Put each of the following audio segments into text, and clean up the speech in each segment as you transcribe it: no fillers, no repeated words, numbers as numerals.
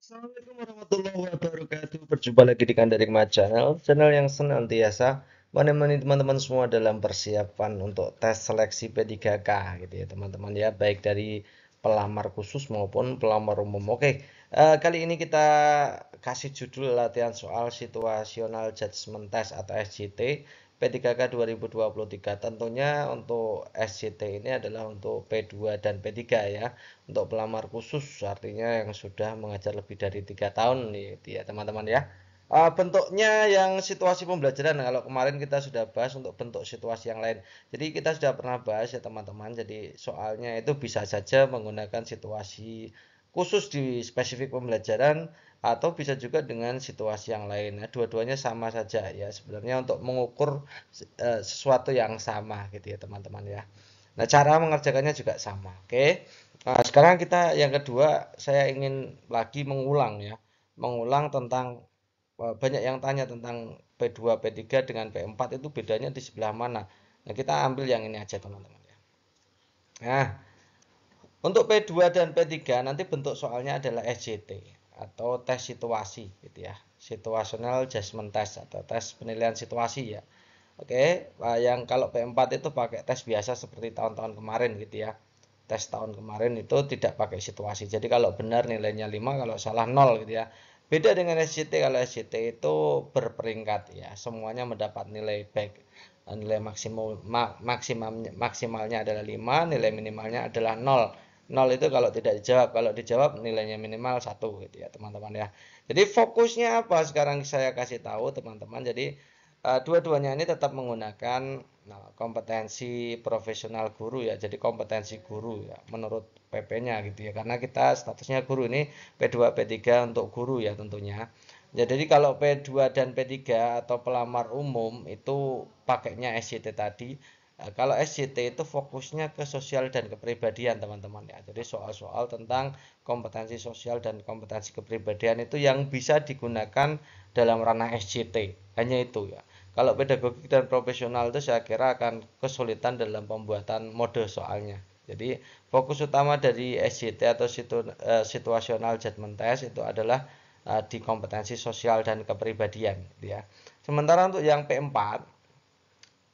Assalamualaikum warahmatullahi wabarakatuh. Berjumpa lagi di Kandaring channel yang senantiasa menemani teman-teman semua dalam persiapan untuk tes seleksi P3K gitu ya teman-teman ya, baik dari pelamar khusus maupun pelamar umum. Oke, kali ini kita kasih judul latihan soal situational judgment test atau SJT P3K 2023. Tentunya untuk SJT ini adalah untuk P2 dan P3 ya. Untuk pelamar khusus artinya yang sudah mengajar lebih dari 3 tahun nih ya teman-teman ya. Bentuknya yang situasi pembelajaran, kalau kemarin kita sudah bahas untuk bentuk situasi yang lain, jadi kita sudah pernah bahas ya teman-teman, jadi soalnya itu bisa saja menggunakan situasi khusus di spesifik pembelajaran atau bisa juga dengan situasi yang lain. Nah, dua-duanya sama saja ya sebenarnya untuk mengukur sesuatu yang sama gitu ya teman-teman ya. Nah, cara mengerjakannya juga sama. Oke. Nah, sekarang kita yang kedua, saya ingin lagi mengulang ya. Mengulang tentang banyak yang tanya tentang P2, P3 dengan P4 itu bedanya di sebelah mana. Nah, kita ambil yang ini aja teman-teman ya. Nah, untuk P2 dan P3 nanti bentuk soalnya adalah SJT atau tes situasi gitu ya. Situational Judgment Test atau tes penilaian situasi ya. Oke, yang kalau P4 itu pakai tes biasa seperti tahun-tahun kemarin gitu ya. Tes tahun kemarin itu tidak pakai situasi. Jadi kalau benar nilainya 5, kalau salah 0 gitu ya. Beda dengan SJT, kalau SJT itu berperingkat ya. Semuanya mendapat nilai baik. Nilai maksimalnya adalah 5, nilai minimalnya adalah 0. 0 itu kalau tidak dijawab, kalau dijawab nilainya minimal 1 gitu ya, teman-teman ya. Jadi fokusnya apa? Sekarang saya kasih tahu teman-teman. Jadi dua-duanya ini tetap menggunakan kompetensi profesional guru ya. Jadi kompetensi guru ya menurut PP-nya gitu ya. Karena kita statusnya guru ini P2 P3 untuk guru ya tentunya. Ya, jadi kalau P2 dan P3 atau pelamar umum itu pakainya SJT tadi. Kalau SJT itu fokusnya ke sosial dan kepribadian teman-teman ya. Jadi soal-soal tentang kompetensi sosial dan kompetensi kepribadian itu yang bisa digunakan dalam ranah SJT. Hanya itu ya. Kalau pedagogik dan profesional itu saya kira akan kesulitan dalam pembuatan mode soalnya. Jadi fokus utama dari SJT atau situational judgment test itu adalah di kompetensi sosial dan kepribadian gitu ya. Sementara untuk yang P4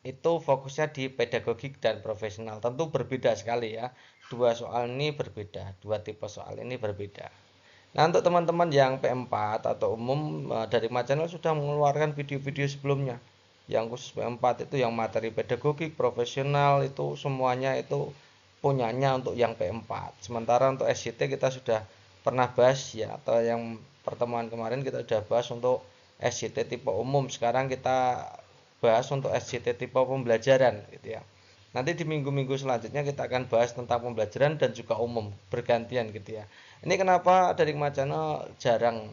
itu fokusnya di pedagogik dan profesional. Tentu berbeda sekali ya. Dua soal ini berbeda, dua tipe soal ini berbeda. Nah, untuk teman-teman yang P4 atau umum dari Channel sudah mengeluarkan video-video sebelumnya. Yang khusus P4 itu yang materi pedagogik, profesional itu semuanya itu punyanya untuk yang P4. Sementara untuk SJT kita sudah pernah bahas ya, atau yang pertemuan kemarin kita sudah bahas untuk SJT tipe umum. Sekarang kita bahas untuk SJT tipe pembelajaran gitu ya. Nanti di minggu-minggu selanjutnya kita akan bahas tentang pembelajaran dan juga umum bergantian gitu ya. Ini kenapa dari Macana jarang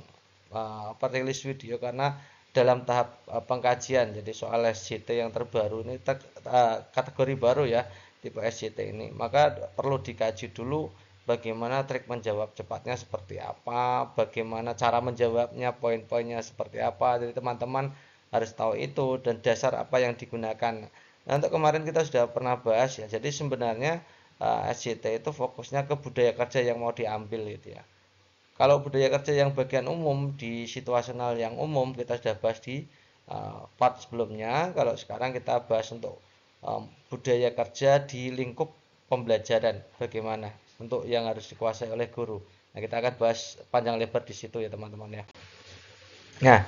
perilis video, karena dalam tahap pengkajian. Jadi soal SJT yang terbaru ini kategori baru ya tipe SJT ini. Maka perlu dikaji dulu bagaimana trik menjawab cepatnya seperti apa, bagaimana cara menjawabnya, poin-poinnya seperti apa. Jadi teman-teman harus tahu itu dan dasar apa yang digunakan. Nah, untuk kemarin kita sudah pernah bahas ya. Jadi sebenarnya SJT itu fokusnya ke budaya kerja yang mau diambil gitu ya. Kalau budaya kerja yang bagian umum di situasional yang umum kita sudah bahas di part sebelumnya. Kalau sekarang kita bahas untuk budaya kerja di lingkup pembelajaran bagaimana untuk yang harus dikuasai oleh guru. Nah, kita akan bahas panjang lebar di situ ya teman-teman ya. Nah,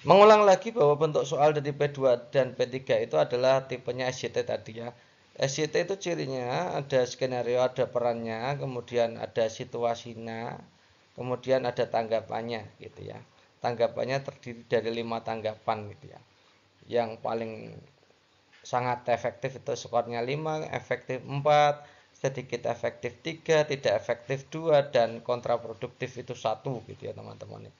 mengulang lagi bahwa bentuk soal dari P2 dan P3 itu adalah tipenya SJT tadi ya. SJT itu cirinya ada skenario, ada perannya, kemudian ada situasinya, kemudian ada tanggapannya gitu ya. Tanggapannya terdiri dari 5 tanggapan gitu ya. Yang paling sangat efektif itu skornya 5, efektif 4, sedikit efektif 3, tidak efektif 2, dan kontraproduktif itu 1 gitu ya teman-teman.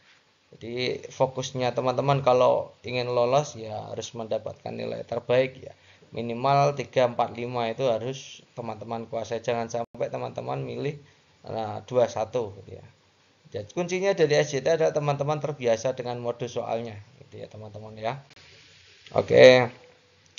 Jadi fokusnya teman-teman kalau ingin lolos ya harus mendapatkan nilai terbaik ya. Minimal 3, 4, 5 itu harus teman-teman kuasai. Jangan sampai teman-teman milih 2, 1 gitu ya. Jadi kuncinya dari SJT adalah teman-teman terbiasa dengan mode soalnya gitu ya teman-teman ya. Oke.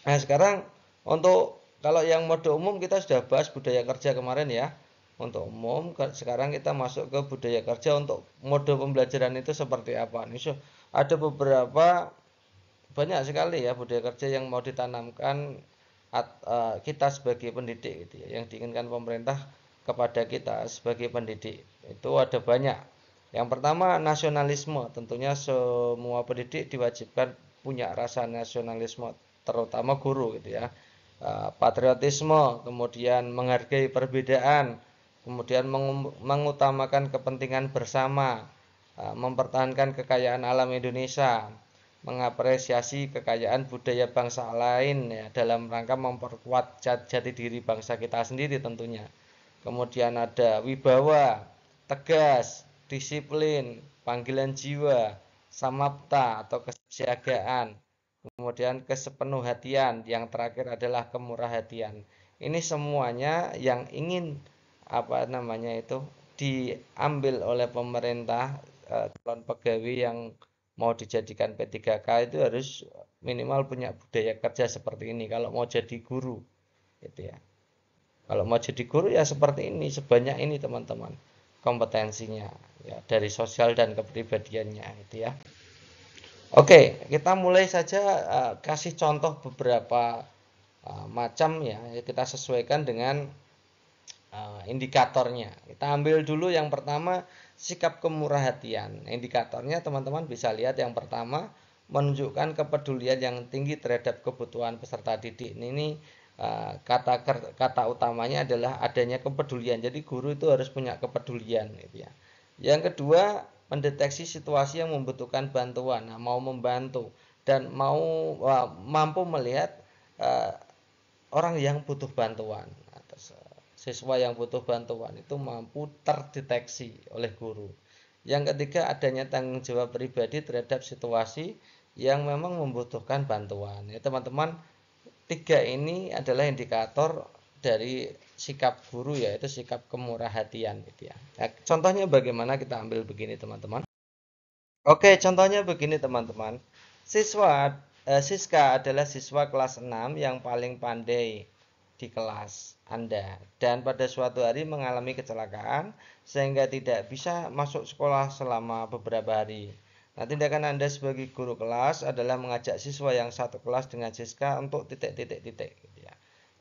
Nah, sekarang untuk kalau yang mode umum kita sudah bahas budaya kerja kemarin ya. untuk umum. Sekarang kita masuk ke budaya kerja untuk mode pembelajaran itu seperti apa. Ini ada beberapa banyak sekali ya budaya kerja yang mau ditanamkan kita sebagai pendidik gitu ya, yang diinginkan pemerintah kepada kita sebagai pendidik itu ada banyak. Yang pertama nasionalisme, tentunya semua pendidik diwajibkan punya rasa nasionalisme, terutama guru gitu ya. Patriotisme, kemudian menghargai perbedaan, kemudian mengutamakan kepentingan bersama, mempertahankan kekayaan alam Indonesia, mengapresiasi kekayaan budaya bangsa lain ya, dalam rangka memperkuat jati diri bangsa kita sendiri tentunya. Kemudian ada wibawa, tegas, disiplin, panggilan jiwa, samapta atau kesiagaan. Kemudian kesepenuhhatian, yang terakhir adalah kemurahhatian. Ini semuanya yang ingin diambil oleh pemerintah calon pegawai yang mau dijadikan P3K itu harus minimal punya budaya kerja seperti ini kalau mau jadi guru gitu ya. Kalau mau jadi guru ya seperti ini, sebanyak ini teman-teman kompetensinya ya, dari sosial dan kepribadiannya gitu ya. Oke, kita mulai saja kasih contoh beberapa macam ya, kita sesuaikan dengan indikatornya. Kita ambil dulu yang pertama, sikap kemurahhatian. Indikatornya teman-teman bisa lihat yang pertama, menunjukkan kepedulian yang tinggi terhadap kebutuhan peserta didik. Ini kata utamanya adalah adanya kepedulian. Jadi guru itu harus punya kepedulian gitu ya. Yang kedua, mendeteksi situasi yang membutuhkan bantuan. Nah, mau membantu dan mau mampu melihat orang yang butuh bantuan. Siswa yang butuh bantuan itu mampu terdeteksi oleh guru. Yang ketiga, adanya tanggung jawab pribadi terhadap situasi yang memang membutuhkan bantuan. Ya, teman-teman, tiga ini adalah indikator dari sikap guru, yaitu sikap kemurahhatian gitu ya. Nah, contohnya bagaimana, kita ambil begini teman-teman. Oke, contohnya begini teman-teman. Siska adalah siswa kelas 6 yang paling pandai di kelas Anda dan pada suatu hari mengalami kecelakaan sehingga tidak bisa masuk sekolah selama beberapa hari. Nah, tindakan Anda sebagai guru kelas adalah mengajak siswa yang satu kelas dengan Siska untuk titik-titik-titik gitu ya.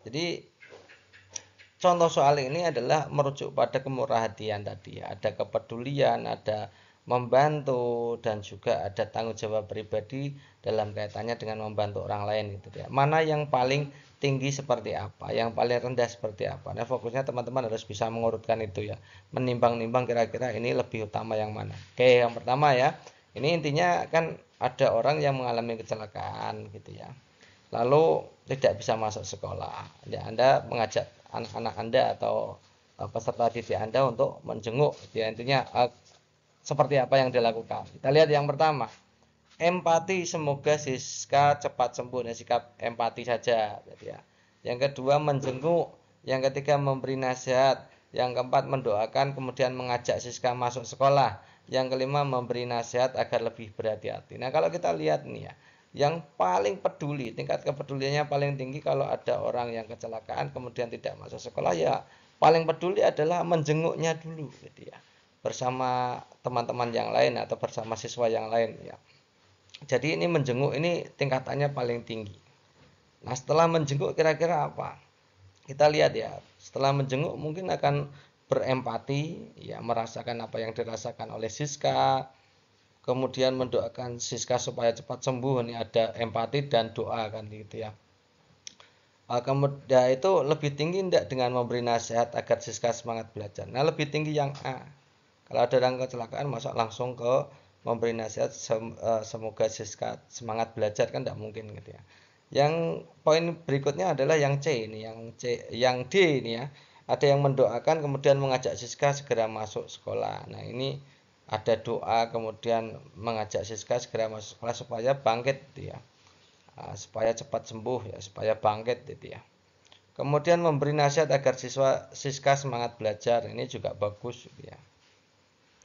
Jadi contoh soal ini adalah merujuk pada kemurahhatian tadi ya. Ada kepedulian, ada membantu, dan juga ada tanggung jawab pribadi dalam kaitannya dengan membantu orang lain gitu ya. Mana yang paling tinggi seperti apa, yang paling rendah seperti apa. Nah, fokusnya teman-teman harus bisa mengurutkan itu ya. Menimbang-nimbang kira-kira ini lebih utama yang mana. Oke, yang pertama ya. Ini intinya kan ada orang yang mengalami kecelakaan gitu ya. Lalu tidak bisa masuk sekolah. Ya, Anda mengajak anak-anak Anda atau peserta didik Anda untuk menjenguk. Ya, intinya seperti apa yang dilakukan. Kita lihat yang pertama, empati, semoga Siska cepat sembuh. Nah, sikap empati saja gitu ya. Yang kedua menjenguk, yang ketiga memberi nasihat, yang keempat mendoakan kemudian mengajak Siska masuk sekolah, yang kelima memberi nasihat agar lebih berhati-hati. Nah, kalau kita lihat nih ya, yang paling peduli, tingkat kepeduliannya paling tinggi kalau ada orang yang kecelakaan kemudian tidak masuk sekolah, ya paling peduli adalah menjenguknya dulu gitu ya, bersama teman-teman yang lain atau bersama siswa yang lain ya. Jadi ini menjenguk ini tingkatannya paling tinggi. Nah, setelah menjenguk kira-kira apa? Kita lihat ya, setelah menjenguk mungkin akan berempati ya, merasakan apa yang dirasakan oleh Siska, kemudian mendoakan Siska supaya cepat sembuh. Ini ada empati dan doa kan gitu ya. Kemudian itu lebih tinggi tidak dengan memberi nasihat agar Siska semangat belajar. Nah, lebih tinggi yang A. Kalau ada orang kecelakaan, masa langsung ke memberi nasihat semoga Siska semangat belajar, kan tidak mungkin gitu ya. Yang poin berikutnya adalah yang C ini, yang D ini ya. Ada yang mendoakan kemudian mengajak Siska segera masuk sekolah. Nah, ini ada doa kemudian mengajak Siska segera masuk sekolah supaya bangkit gitu ya. Supaya cepat sembuh ya, supaya bangkit gitu ya. Kemudian memberi nasihat agar Siska semangat belajar. Ini juga bagus gitu ya.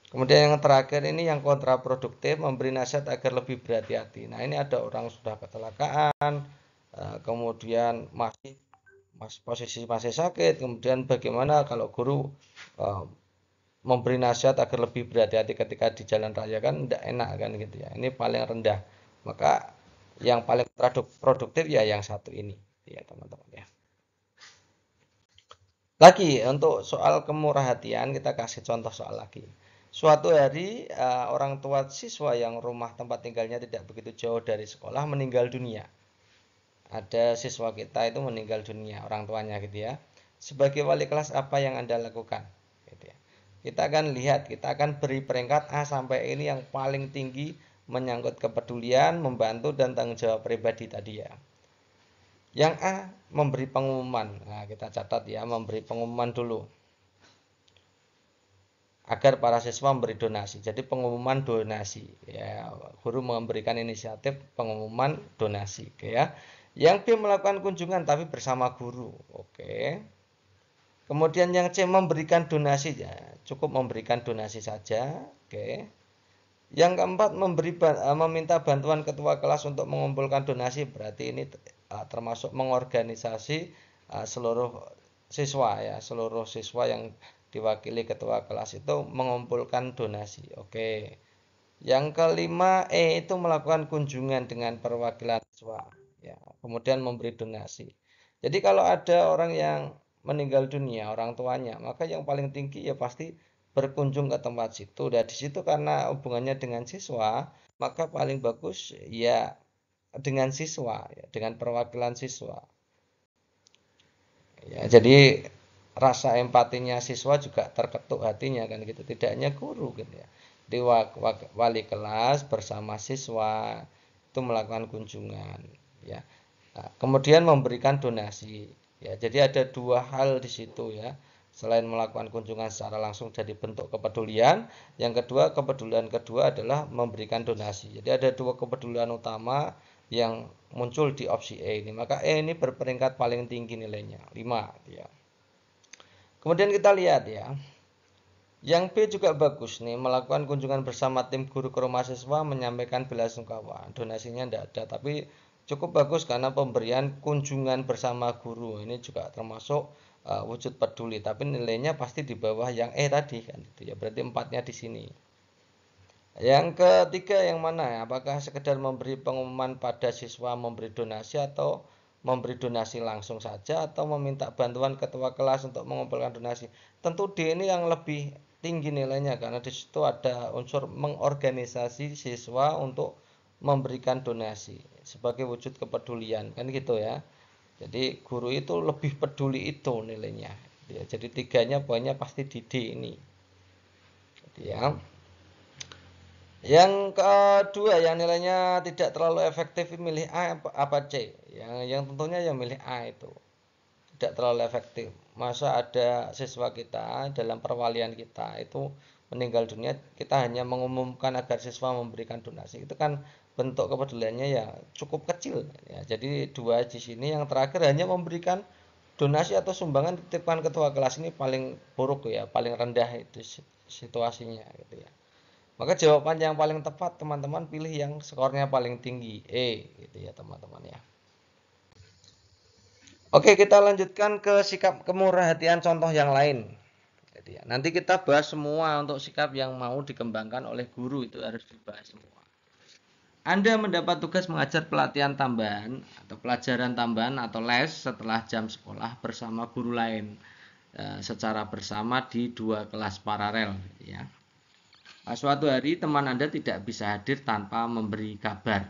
Kemudian yang terakhir ini yang kontraproduktif, memberi nasihat agar lebih berhati-hati. Nah, ini ada orang sudah kecelakaan, kemudian posisi masih sakit, kemudian bagaimana kalau guru memberi nasihat agar lebih berhati-hati ketika di jalan raya, kan tidak enak kan gitu ya. Ini paling rendah. Maka yang paling produktif ya yang satu ini ya teman-teman ya. Lagi untuk soal kemurah hatian, kita kasih contoh soal lagi. Suatu hari orang tua siswa yang rumah tempat tinggalnya tidak begitu jauh dari sekolah meninggal dunia. Ada siswa kita itu meninggal dunia, orang tuanya gitu ya. Sebagai wali kelas apa yang Anda lakukan? Gitu ya. Kita akan lihat, kita akan beri peringkat A sampai ini yang paling tinggi menyangkut kepedulian, membantu dan tanggung jawab pribadi tadi ya. Yang A memberi pengumuman. Nah, kita catat ya, memberi pengumuman dulu agar para siswa memberi donasi. Jadi pengumuman donasi ya, guru memberikan inisiatif pengumuman donasi, oke ya. Yang B melakukan kunjungan tapi bersama guru, oke. Kemudian yang C memberikan donasi ya, cukup memberikan donasi saja, oke. Yang keempat meminta bantuan ketua kelas untuk mengumpulkan donasi, berarti ini termasuk mengorganisasi seluruh siswa ya, seluruh siswa yang diwakili ketua kelas itu mengumpulkan donasi. Oke. Yang kelima itu melakukan kunjungan dengan perwakilan siswa ya, kemudian memberi donasi. Jadi kalau ada orang yang meninggal dunia, orang tuanya, maka yang paling tinggi ya pasti berkunjung ke tempat situ. Dan di situ karena hubungannya dengan siswa, maka paling bagus ya dengan siswa ya, dengan perwakilan siswa. Ya, jadi rasa empatinya siswa juga terketuk hatinya kan gitu, tidak hanya guru gitu ya. Di wali kelas bersama siswa itu melakukan kunjungan ya. Nah, kemudian memberikan donasi ya. Jadi ada dua hal di situ ya. Selain melakukan kunjungan secara langsung jadi bentuk kepedulian, yang kedua kepedulian kedua adalah memberikan donasi. Jadi ada dua kepedulian utama yang muncul di opsi E ini. Maka E ini berperingkat paling tinggi nilainya 5 ya. Kemudian kita lihat ya. Yang B juga bagus nih, melakukan kunjungan bersama tim guru ke rumah siswa menyampaikan belasungkawa. Donasinya tidak ada, tapi cukup bagus karena pemberian kunjungan bersama guru. Ini juga termasuk wujud peduli, tapi nilainya pasti di bawah yang E tadi kan gitu ya. Berarti 4-nya di sini. Yang ketiga yang mana ya? Apakah sekedar memberi pengumuman pada siswa memberi donasi atau memberi donasi langsung saja atau meminta bantuan ketua kelas untuk mengumpulkan donasi? Tentu D ini yang lebih tinggi nilainya karena di situ ada unsur mengorganisasi siswa untuk memberikan donasi sebagai wujud kepedulian kan gitu ya. Jadi guru itu lebih peduli itu nilainya. Ya, jadi tiganya poinnya pasti di D ini. Jadi ya. Yang kedua yang nilainya tidak terlalu efektif milih A apa C? Yang tentunya yang milih A itu. Tidak terlalu efektif. Masa ada siswa kita dalam perwalian kita itu meninggal dunia, kita hanya mengumumkan agar siswa memberikan donasi. Itu kan bentuk kepeduliannya ya cukup kecil ya. Jadi dua di sini, yang terakhir hanya memberikan donasi atau sumbangan titipkan ketua kelas, ini paling buruk ya, paling rendah itu situasinya gitu ya. Maka jawaban yang paling tepat teman-teman pilih yang skornya paling tinggi, E gitu ya teman-teman ya. Oke, kita lanjutkan ke sikap kemurahhatian contoh yang lain. Jadi ya, nanti kita bahas semua untuk sikap yang mau dikembangkan oleh guru, itu harus dibahas semua. Anda mendapat tugas mengajar pelatihan tambahan atau pelajaran tambahan atau les setelah jam sekolah bersama guru lain secara bersama di 2 kelas paralel ya. Suatu hari teman Anda tidak bisa hadir tanpa memberi kabar.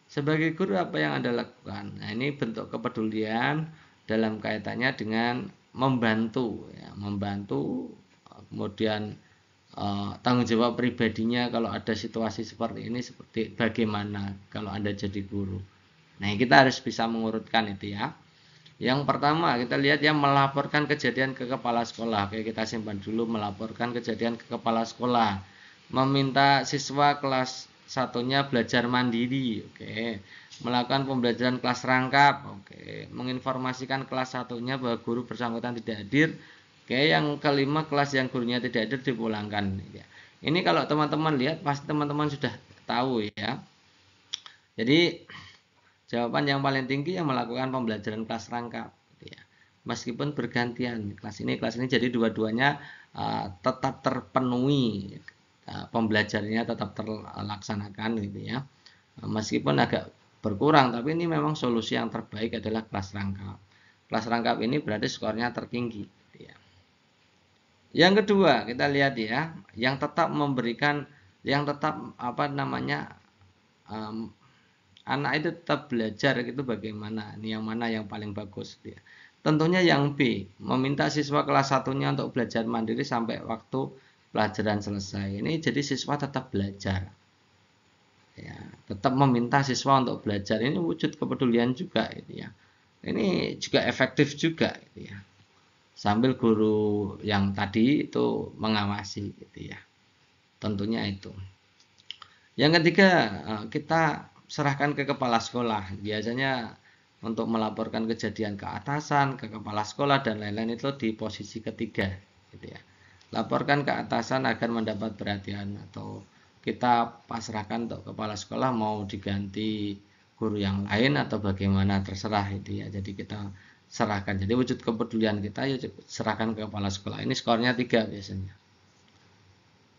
Sebagai guru apa yang Anda lakukan? Nah, ini bentuk kepedulian dalam kaitannya dengan membantu ya, membantu, kemudian tanggung jawab pribadinya kalau ada situasi seperti ini, seperti bagaimana kalau Anda jadi guru. Nah, kita harus bisa mengurutkan itu ya. Yang pertama kita lihat ya, melaporkan kejadian ke kepala sekolah. Oke, kita simpan dulu, melaporkan kejadian ke kepala sekolah. Meminta siswa kelas satunya belajar mandiri. Oke. Melakukan pembelajaran kelas rangkap. Oke. Menginformasikan kelas satunya bahwa guru bersangkutan tidak hadir. Oke, yang kelima, kelas yang gurunya tidak hadir dipulangkan. Ini kalau teman-teman lihat pasti teman-teman sudah tahu ya. Jadi jawaban yang paling tinggi yang melakukan pembelajaran kelas rangkap meskipun bergantian kelas ini, jadi dua-duanya tetap terpenuhi, pembelajarannya tetap terlaksanakan gitu ya, meskipun agak berkurang, tapi ini memang solusi yang terbaik adalah kelas rangkap. Kelas rangkap ini berarti skornya tertinggi gitu ya. Yang kedua kita lihat ya, yang tetap memberikan, yang tetap anak itu tetap belajar itu bagaimana, ini yang mana yang paling bagus gitu ya. Tentunya yang B, meminta siswa kelas 1-nya untuk belajar mandiri sampai waktu pelajaran selesai. Ini jadi siswa tetap belajar. Ya, tetap meminta siswa untuk belajar. Ini wujud kepedulian juga gitu ya. Ini juga efektif juga gitu ya. Sambil guru yang tadi itu mengawasi gitu ya. Tentunya itu. Yang ketiga, kita serahkan ke kepala sekolah. Biasanya untuk melaporkan kejadian ke atasan, ke kepala sekolah dan lain-lain itu di posisi ketiga gitu ya. Laporkan ke atasan agar mendapat perhatian, atau kita pasrahkan untuk kepala sekolah mau diganti guru yang lain atau bagaimana, terserah itu ya. Jadi kita serahkan. Jadi wujud kepedulian kita ya serahkan ke kepala sekolah. Ini skornya 3 biasanya.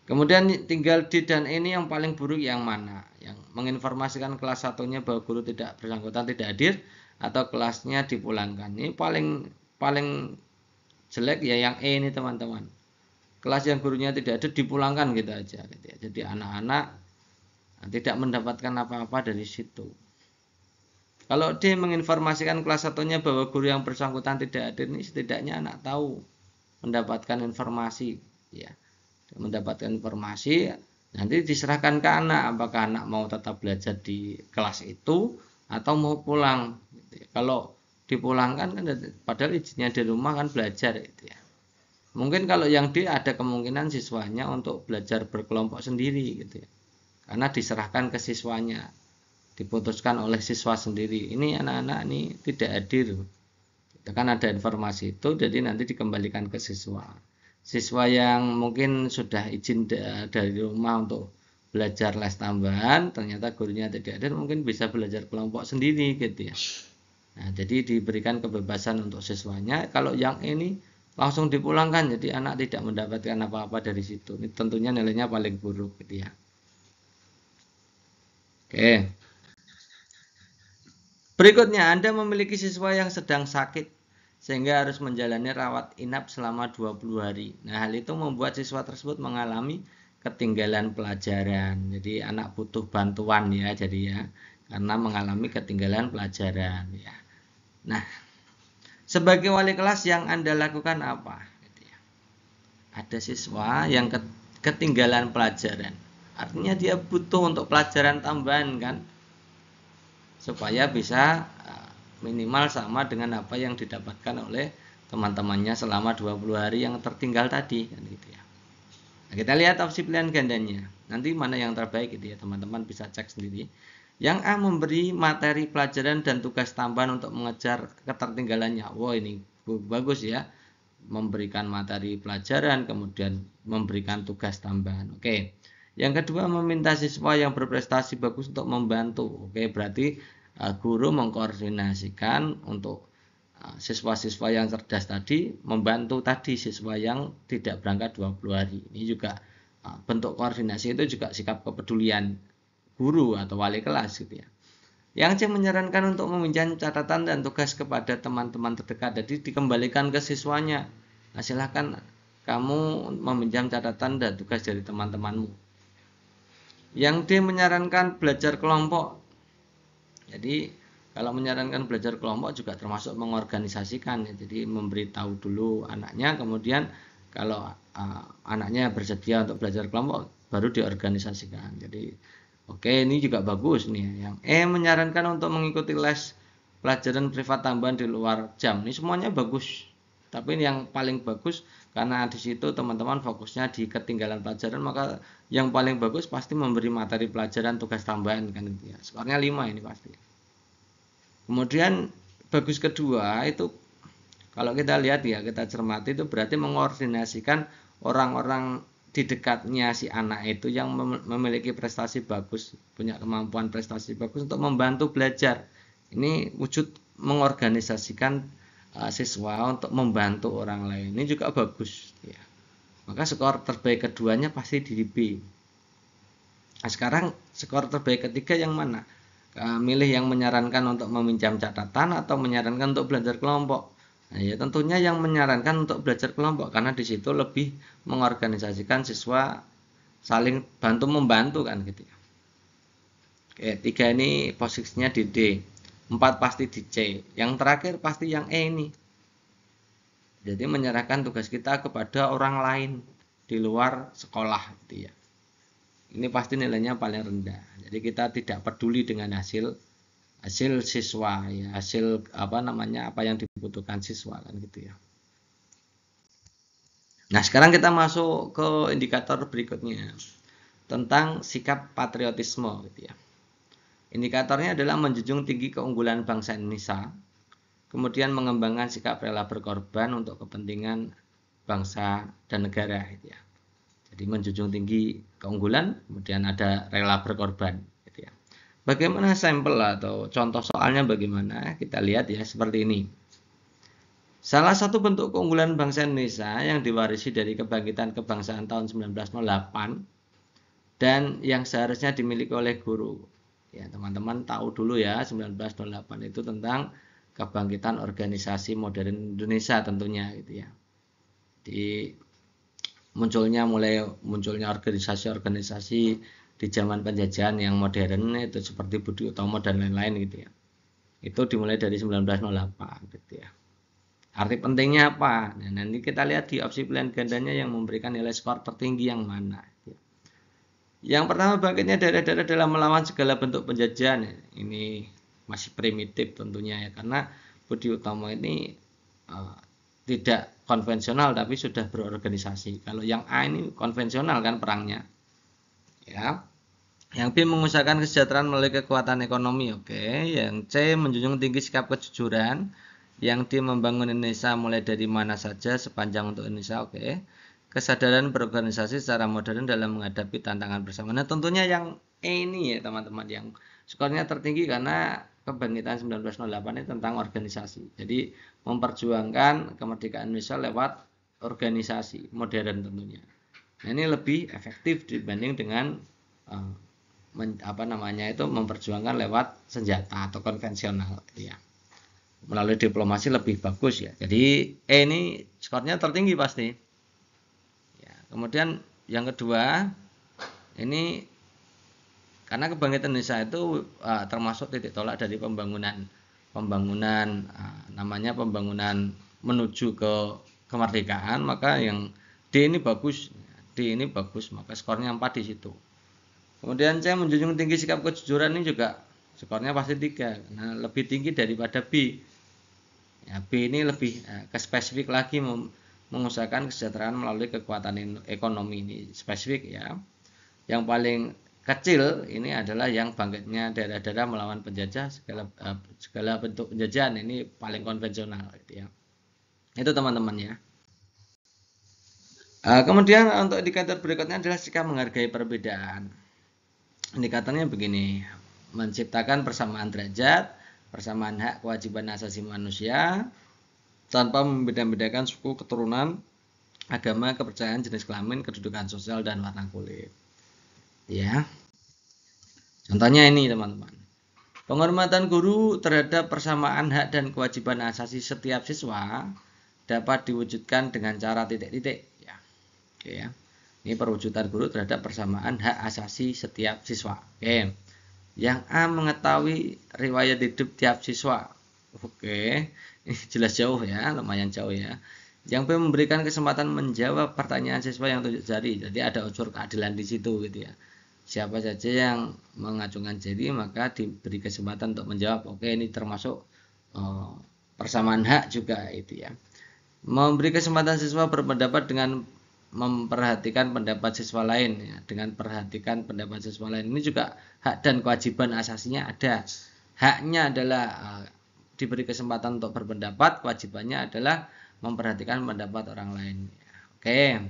Kemudian tinggal D dan E ini yang paling buruk yang mana? Yang menginformasikan kelas 1-nya bahwa guru tidak bersangkutan tidak hadir atau kelasnya dipulangkan. Ini paling jelek ya yang E ini teman-teman. Kelas yang gurunya tidak ada dipulangkan gitu aja gitu ya. Jadi anak-anak tidak mendapatkan apa-apa dari situ. Kalau D menginformasikan kelas 1-nya bahwa guru yang bersangkutan tidak hadir, ini setidaknya anak tahu, mendapatkan informasi ya. Mendapatkan informasi, nanti diserahkan ke anak apakah anak mau tetap belajar di kelas itu atau mau pulang gitu ya. Kalau dipulangkan kan padahal izinnya di rumah kan belajar gitu ya. Mungkin kalau yang D ada kemungkinan siswanya untuk belajar berkelompok sendiri gitu ya. Karena diserahkan ke siswanya, diputuskan oleh siswa sendiri. Ini anak-anak ini tidak hadir. Itu kan ada informasi itu, jadi nanti dikembalikan ke siswa. Siswa yang mungkin sudah izin dari rumah untuk belajar les tambahan, ternyata gurunya tidak hadir, mungkin bisa belajar kelompok sendiri gitu ya. Nah, jadi diberikan kebebasan untuk siswanya. Kalau yang ini langsung dipulangkan, jadi anak tidak mendapatkan apa-apa dari situ. Ini tentunya nilainya paling buruk gitu ya. Oke. Berikutnya, Anda memiliki siswa yang sedang sakit sehingga harus menjalani rawat inap selama 20 hari. Nah, hal itu membuat siswa tersebut mengalami ketinggalan pelajaran. Jadi anak butuh bantuan ya, jadi ya, karena mengalami ketinggalan pelajaran ya. Nah, sebagai wali kelas yang Anda lakukan apa? Ada siswa yang ketinggalan pelajaran. Artinya dia butuh untuk pelajaran tambahan kan, supaya bisa minimal sama dengan apa yang didapatkan oleh teman-temannya selama 20 hari yang tertinggal tadi kan gitu ya. Nah, kita lihat opsi pilihan gandanya. Nanti mana yang terbaik gitu ya, teman-teman bisa cek sendiri. Yang A, memberi materi pelajaran dan tugas tambahan untuk mengejar ketertinggalannya. Wah, ini bagus ya. Memberikan materi pelajaran kemudian memberikan tugas tambahan. Oke. Yang kedua, meminta siswa yang berprestasi bagus untuk membantu. Oke, berarti guru mengkoordinasikan untuk siswa-siswa yang cerdas tadi membantu tadi siswa yang tidak berangkat 20 hari. Ini juga bentuk koordinasi, itu juga sikap kepedulian guru atau wali kelas gitu ya. Yang C, menyarankan untuk meminjam catatan dan tugas kepada teman-teman terdekat. Jadi dikembalikan ke siswanya. Nah, silahkan kamu meminjam catatan dan tugas dari teman-temanmu. Yang D, menyarankan belajar kelompok. Jadi kalau menyarankan belajar kelompok juga termasuk mengorganisasikan ya. Jadi memberitahu dulu anaknya, kemudian kalau anaknya bersedia untuk belajar kelompok baru diorganisasikan. Jadi oke, ini juga bagus nih. Yang E, menyarankan untuk mengikuti les pelajaran privat tambahan di luar jam. Ini semuanya bagus. Tapi yang paling bagus karena di situ teman-teman fokusnya di ketinggalan pelajaran, maka yang paling bagus pasti memberi materi pelajaran tugas tambahan kan gitu ya. Skornya 5 ini pasti. Kemudian bagus kedua itu kalau kita lihat ya, kita cermati itu berarti mengkoordinasikan orang-orang di dekatnya si anak itu yang memiliki prestasi bagus, punya kemampuan prestasi bagus untuk membantu belajar. Ini wujud mengorganisasikan siswa untuk membantu orang lain, ini juga bagus ya. Maka skor terbaik keduanya pasti di B. Nah, sekarang skor terbaik ketiga yang mana? Milih yang menyarankan untuk meminjam catatan atau menyarankan untuk belajar kelompok. Nah, ya tentunya yang menyarankan untuk belajar kelompok, karena di situ lebih mengorganisasikan siswa saling bantu membantu kan gitu ya. Oke, 3 ini posisinya di D, 4 pasti di C, yang terakhir pasti yang E ini. Jadi menyerahkan tugas kita kepada orang lain di luar sekolah gitu ya. Ini pasti nilainya paling rendah. Jadi kita tidak peduli dengan hasil siswa ya, hasil apa yang dibutuhkan siswa kan gitu ya. Nah, sekarang kita masuk ke indikator berikutnya tentang sikap patriotisme gitu ya. Indikatornya adalah menjunjung tinggi keunggulan bangsa Indonesia, kemudian mengembangkan sikap rela berkorban untuk kepentingan bangsa dan negara gitu ya. Jadi menjunjung tinggi keunggulan, kemudian ada rela berkorban gitu ya. Bagaimana sampel atau contoh soalnya bagaimana? Kita lihat ya seperti ini. Salah satu bentuk keunggulan bangsa Indonesia yang diwarisi dari kebangkitan kebangsaan tahun 1908 dan yang seharusnya dimiliki oleh guru. Ya, teman-teman tahu dulu ya, 1908 itu tentang kebangkitan organisasi modern Indonesia tentunya gitu ya. Di munculnya organisasi-organisasi di zaman penjajahan yang modern itu seperti Budi Utomo dan lain-lain gitu ya. Itu dimulai dari 1908 gitu ya. Arti pentingnya apa? Nah, nanti kita lihat di opsi pilihan gandanya yang memberikan nilai skor tertinggi yang mana. Yang pertama, bangkitnya daerah-daerah dalam melawan segala bentuk penjajahan. Ini masih primitif tentunya ya, karena Budi Utomo ini tidak konvensional tapi sudah berorganisasi. Kalau yang A ini konvensional kan perangnya. Ya. Yang B mengusahakan kesejahteraan melalui kekuatan ekonomi, oke. Yang C menjunjung tinggi sikap kejujuran. Yang D membangun Indonesia mulai dari mana saja sepanjang untuk Indonesia, oke. Kesadaran berorganisasi secara modern dalam menghadapi tantangan bersama. Nah, tentunya yang E ini ya teman-teman, yang skornya tertinggi karena kebangkitan 1908 ini tentang organisasi. Jadi memperjuangkan kemerdekaan Indonesia lewat organisasi modern tentunya. Nah, ini lebih efektif dibanding dengan memperjuangkan lewat senjata atau konvensional ya. Melalui diplomasi lebih bagus ya. Jadi E ini skornya tertinggi pasti. Ya, kemudian yang kedua ini karena kebangkitan Indonesia itu termasuk titik tolak dari pembangunan menuju ke kemerdekaan, maka yang D ini bagus, maka skornya 4 di situ. Kemudian C menjunjung tinggi sikap kejujuran ini juga skornya pasti 3, nah lebih tinggi daripada B. Ya, B ini lebih ke spesifik lagi, mengusahakan kesejahteraan melalui kekuatan ekonomi, ini spesifik ya. Yang paling kecil ini adalah yang bangkitnya daerah-daerah melawan penjajah, segala bentuk penjajahan, ini paling konvensional gitu ya. Itu teman-teman ya. Kemudian untuk indikator berikutnya adalah sikap menghargai perbedaan. Indikatornya begini, menciptakan persamaan derajat, persamaan hak kewajiban asasi manusia tanpa membeda-bedakan suku, keturunan, agama, kepercayaan, jenis kelamin, kedudukan sosial, dan warna kulit. Ya, contohnya ini teman-teman. Penghormatan guru terhadap persamaan hak dan kewajiban asasi setiap siswa dapat diwujudkan dengan cara titik-titik. Ya, oke ya. Ini perwujudan guru terhadap persamaan hak asasi setiap siswa. Oke. Yang A mengetahui riwayat hidup tiap siswa. Oke. Ini jelas jauh ya, lumayan jauh ya. Yang B memberikan kesempatan menjawab pertanyaan siswa yang tunjuk jari. Jadi ada unsur keadilan di situ gitu ya. Siapa saja yang mengacungkan jari maka diberi kesempatan untuk menjawab. Oke, ini termasuk persamaan hak juga itu ya. Memberi kesempatan siswa berpendapat dengan memperhatikan pendapat siswa lain ya. Dengan perhatikan pendapat siswa lain ini juga hak dan kewajiban asasinya ada. Haknya adalah diberi kesempatan untuk berpendapat, kewajibannya adalah memperhatikan pendapat orang lain. Oke.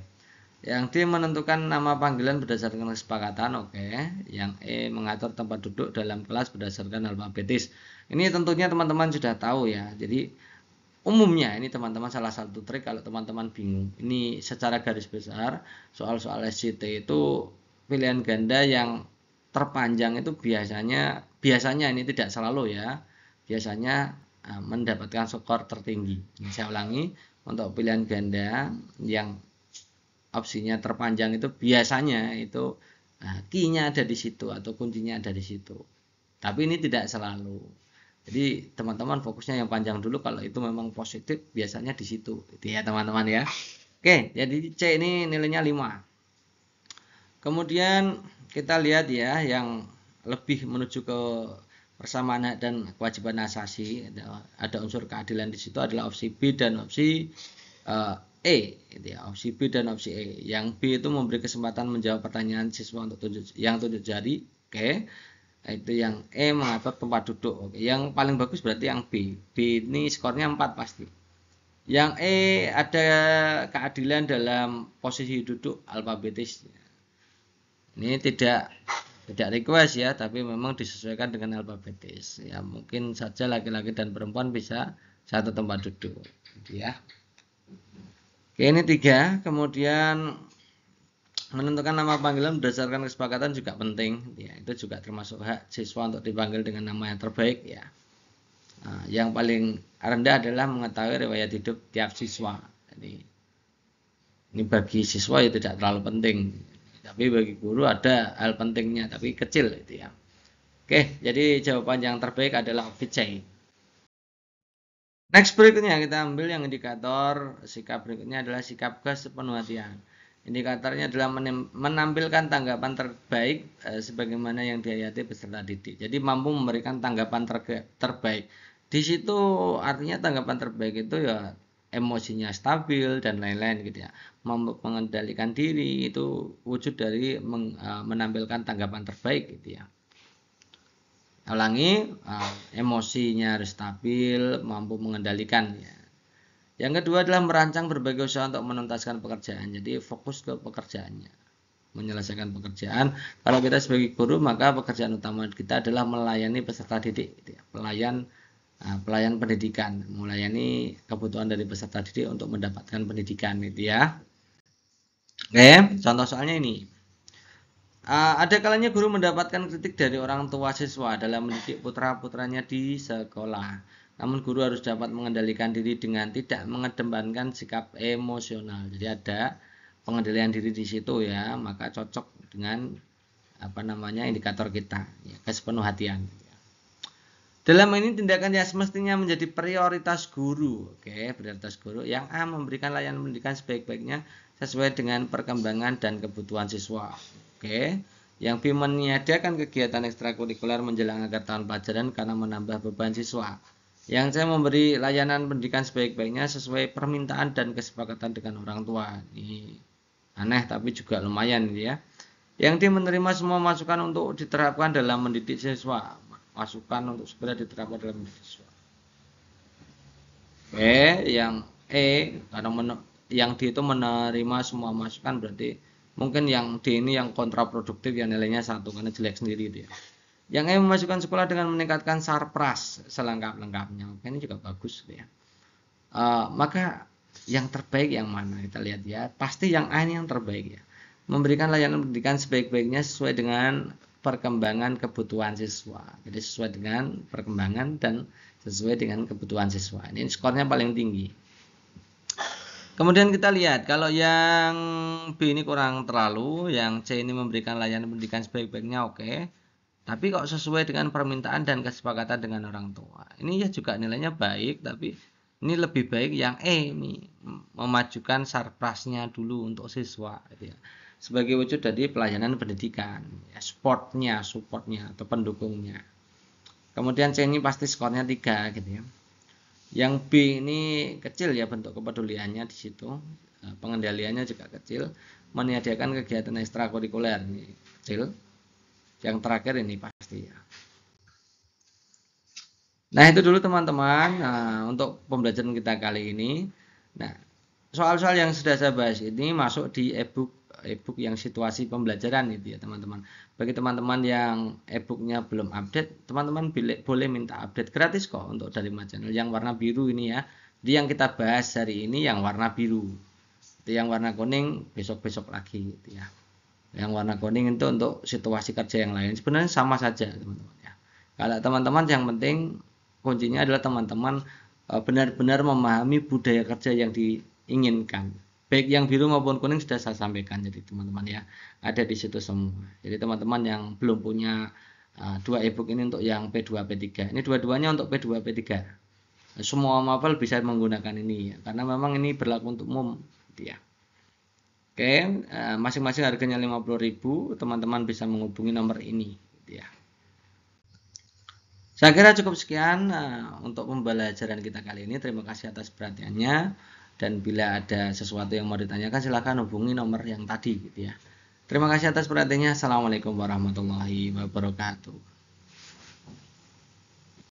Yang D menentukan nama panggilan berdasarkan kesepakatan. Oke. Yang E mengatur tempat duduk dalam kelas berdasarkan alfabetis. Ini tentunya teman-teman sudah tahu ya. Jadi umumnya ini teman-teman salah satu trik kalau teman-teman bingung. Ini secara garis besar soal-soal SJT itu pilihan ganda yang terpanjang itu biasanya ini tidak selalu ya. Biasanya mendapatkan skor tertinggi. Ini saya ulangi, untuk pilihan ganda yang opsinya terpanjang itu biasanya itu key-nya ada di situ atau kuncinya ada di situ. Tapi ini tidak selalu. Jadi teman-teman fokusnya yang panjang dulu, kalau itu memang positif biasanya di situ. Itu ya teman-teman ya. Oke, jadi C ini nilainya 5. Kemudian kita lihat ya yang lebih menuju ke persamaan hak dan kewajiban asasi, ada unsur keadilan di situ adalah opsi B dan opsi E, gitu ya. Opsi B dan opsi E. Yang B itu memberi kesempatan menjawab pertanyaan siswa untuk yang tunjuk jari. Oke. Itu yang E mengatur tempat duduk. Oke. Yang paling bagus berarti yang B. B ini skornya 4 pasti. Yang E ada keadilan dalam posisi duduk alfabetis. Ini tidak request ya, tapi memang disesuaikan dengan alfabetis. Ya, mungkin saja laki-laki dan perempuan bisa satu tempat duduk. Ya. Oke, ini 3. Kemudian menentukan nama panggilan berdasarkan kesepakatan juga penting ya, itu juga termasuk hak siswa untuk dipanggil dengan nama yang terbaik ya. Nah, yang paling rendah adalah mengetahui riwayat hidup tiap siswa. Jadi ini bagi siswa ya tidak terlalu penting, tapi bagi guru ada hal pentingnya tapi kecil itu ya. Oke, jadi jawaban yang terbaik adalah opsi C. Next berikutnya kita ambil yang indikator sikap berikutnya adalah sikap kesepenuh hatian. Indikatornya adalah menampilkan tanggapan terbaik sebagaimana yang dihayati peserta didik. Jadi mampu memberikan tanggapan terbaik. Di situ artinya tanggapan terbaik itu ya emosinya stabil dan lain-lain gitu ya. Mampu mengendalikan diri itu wujud dari menampilkan tanggapan terbaik gitu ya. Ulangi, emosinya harus stabil, mampu mengendalikan ya. Yang kedua adalah merancang berbagai usaha untuk menuntaskan pekerjaan. Jadi fokus ke pekerjaannya, menyelesaikan pekerjaan. Kalau kita sebagai guru, maka pekerjaan utama kita adalah melayani peserta didik, gitu ya. Pelayan pendidikan, melayani kebutuhan dari peserta didik untuk mendapatkan pendidikan, gitu ya. Oke, contoh soalnya ini. Ada kalanya guru mendapatkan kritik dari orang tua siswa dalam mendidik putra-putranya di sekolah. Namun guru harus dapat mengendalikan diri dengan tidak mengedepankan sikap emosional. Jadi ada pengendalian diri di situ ya, maka cocok dengan indikator kita, ya, kesepenuh hatian. Dalam ini tindakan yang semestinya menjadi prioritas guru. Oke, prioritas guru. Yang A, memberikan layanan pendidikan sebaik-baiknya sesuai dengan perkembangan dan kebutuhan siswa. Oke. Yang B, menyediakan kegiatan ekstrakurikuler menjelang akhir tahun pelajaran karena menambah beban siswa. Yang saya memberi layanan pendidikan sebaik-baiknya sesuai permintaan dan kesepakatan dengan orang tua. Ini aneh tapi juga lumayan ya. Yang D, menerima semua masukan untuk diterapkan dalam mendidik siswa. Masukan untuk segera diterapkan dalam mendidik siswa. Oke, yang E, karena yang D itu menerima semua masukan, berarti mungkin yang D ini yang kontraproduktif, yang nilainya 1 karena jelek sendiri dia. Yang E, memasukkan sekolah dengan meningkatkan sarpras selengkap-lengkapnya. Ini juga bagus ya. Maka yang terbaik yang mana? Kita lihat ya. Pasti yang A ini yang terbaik ya. Memberikan layanan pendidikan sebaik-baiknya sesuai dengan perkembangan kebutuhan siswa. Jadi sesuai dengan perkembangan dan sesuai dengan kebutuhan siswa. Ini skornya paling tinggi. Kemudian kita lihat kalau yang B ini kurang terlalu, yang C ini memberikan layanan pendidikan sebaik-baiknya oke. Tapi kok sesuai dengan permintaan dan kesepakatan dengan orang tua. Ini ya juga nilainya baik, tapi ini lebih baik yang E ini, memajukan sarprasnya dulu untuk siswa gitu ya. Sebagai wujud dari pelayanan pendidikan, ya, supportnya atau pendukungnya. Kemudian C ini pasti skornya 3 gitu ya. Yang B ini kecil ya bentuk kepeduliannya di situ, pengendaliannya juga kecil, menyediakan kegiatan ekstrakurikuler ini kecil. Yang terakhir ini pasti ya. Nah itu dulu teman-teman untuk pembelajaran kita kali ini. Nah soal-soal yang sudah saya bahas ini masuk di ebook yang situasi pembelajaran itu ya teman-teman. Bagi teman-teman yang ebooknya belum update, teman-teman boleh minta update gratis kok untuk dari Channel yang warna biru ini ya. Jadi yang kita bahas hari ini yang warna biru. Itu yang warna kuning besok-besok lagi gitu ya. Yang warna kuning itu untuk situasi kerja yang lain. Sebenarnya sama saja teman-teman ya. Kalau teman-teman yang penting kuncinya adalah teman-teman benar-benar memahami budaya kerja yang diinginkan. Baik yang biru maupun kuning sudah saya sampaikan, jadi teman-teman ya ada di situ semua. Jadi teman-teman yang belum punya dua ebook ini untuk yang P2 P3, ini dua-duanya untuk P2 P3. Semua mapel bisa menggunakan ini ya, karena memang ini berlaku untuk umum gitu ya. Oke, masing-masing harganya 50.000, teman-teman bisa menghubungi nomor ini gitu ya. Saya kira cukup sekian untuk pembelajaran kita kali ini. Terima kasih atas perhatiannya. Dan bila ada sesuatu yang mau ditanyakan, silakan hubungi nomor yang tadi gitu ya. Terima kasih atas perhatiannya. Assalamualaikum warahmatullahi wabarakatuh.